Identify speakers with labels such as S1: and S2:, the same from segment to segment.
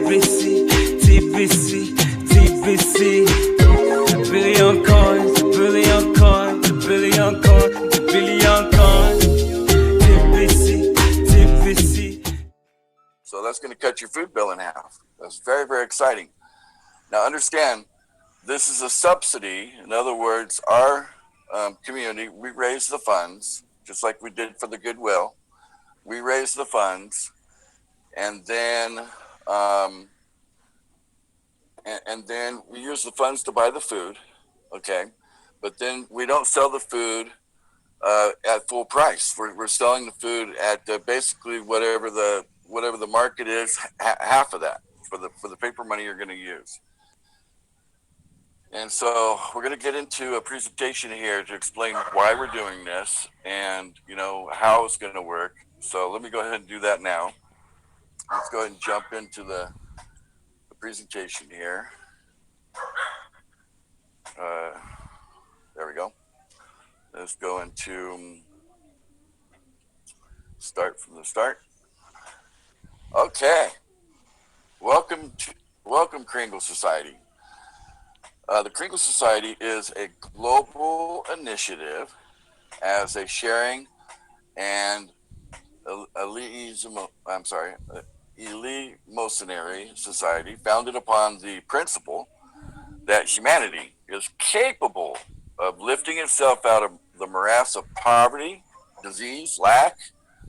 S1: TBC, TBC, TBC. The billion coins, the billion coins, the billion coins, the billion coins. TBC, TBC.
S2: So that's going to cut your food bill in half. That's very, very exciting. Now understand, this is a subsidy. In other words, our community, we raise the funds, just like we did for the Goodwill. We raise the funds, and then and then we use the funds to buy the food, okay? But then we don't sell the food at full price. We're selling the food at basically whatever the market is, half of that for the paper money you're going to use. And so we're going to get into a presentation here to explain why we're doing this and, you know, how it's going to work. So let me go ahead and do that now. Let's go ahead and jump into the presentation here. There we go. Let's go into start from the start. Okay. Welcome Kringle Society. The Kringle Society is a global initiative as a sharing and eleemosynary society founded upon the principle that humanity is capable of lifting itself out of the morass of poverty, disease, lack,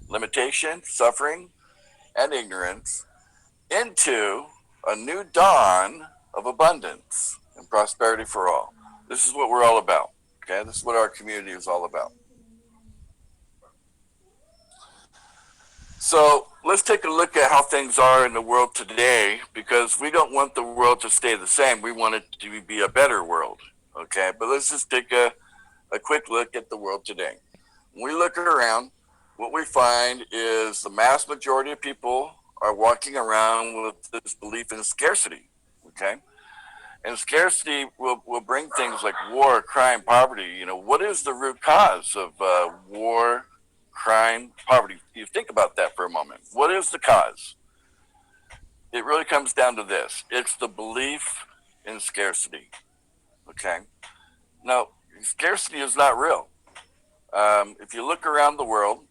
S2: limitation, suffering, and ignorance into a new dawn of abundance and prosperity for all. This is what we're all about. Okay, this is what our community is all about. So let's take a look at how things are in the world today, because we don't want the world to stay the same. We want it to be a better world. Okay, but let's just take a quick look at the world today. When we look around, what we find is the mass majority of people are walking around with this belief in scarcity. Okay. And scarcity will bring things like war, crime, poverty. You know, what is the root cause of war, crime, poverty? You think about that for a moment. What is the cause? It really comes down to this. It's the belief in scarcity. Okay? Now, scarcity is not real. If you look around the world,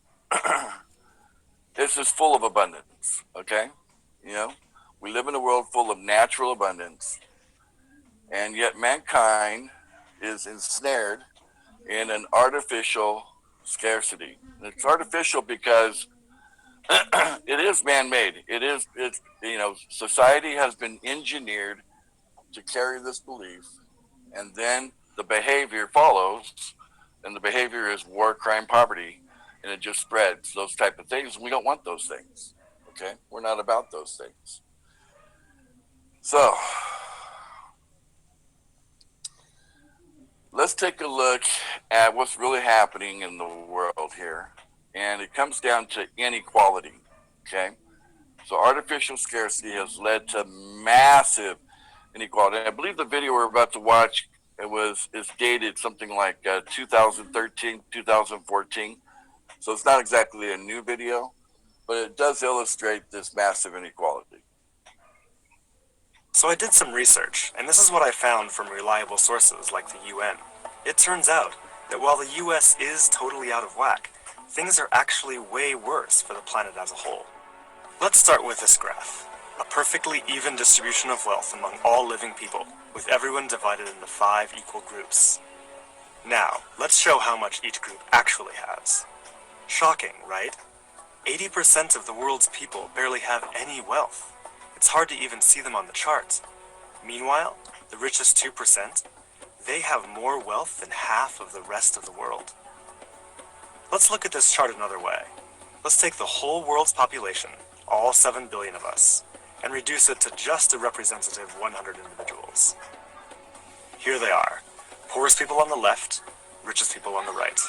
S2: it's just full of abundance. Okay? You know, we live in a world full of natural abundance. And yet mankind is ensnared in an artificial scarcity. And it's artificial because it is man-made. It's you know, society has been engineered to carry this belief, and then the behavior follows, and the behavior is war, crime, poverty, and it just spreads, those type of things. We don't want those things. Okay? We're not about those things. So let's take a look at what's really happening in the world here. And it comes down to inequality, okay? So artificial scarcity has led to massive inequality. And I believe the video we're about to watch is dated something like 2013, 2014. So it's not exactly a new video, but it does illustrate this massive inequality.
S3: So I did some research, and this is what I found from reliable sources like the UN. It turns out that while the US is totally out of whack, things are actually way worse for the planet as a whole. Let's start with this graph. A perfectly even distribution of wealth among all living people, with everyone divided into 5 equal groups. Now, let's show how much each group actually has. Shocking, right? 80% of the world's people barely have any wealth. It's hard to even see them on the charts. Meanwhile, the richest 2%, they have more wealth than half of the rest of the world. Let's look at this chart another way. Let's take the whole world's population, all 7 billion of us, and reduce it to just a representative 100 individuals. Here they are, poorest people on the left, richest people on the right.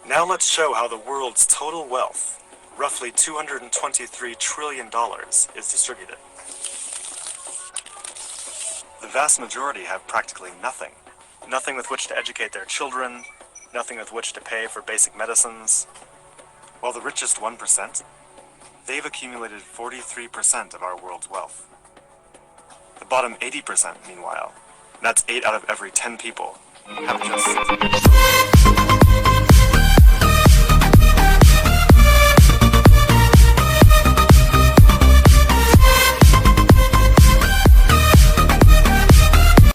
S3: Now let's show how the world's total wealth, roughly $223 trillion, is distributed. The vast majority have practically nothing. Nothing with which to educate their children, nothing with which to pay for basic medicines. While the richest 1%, they've accumulated 43% of our world's wealth. The bottom 80%, meanwhile, that's 8 out of every 10 people, have just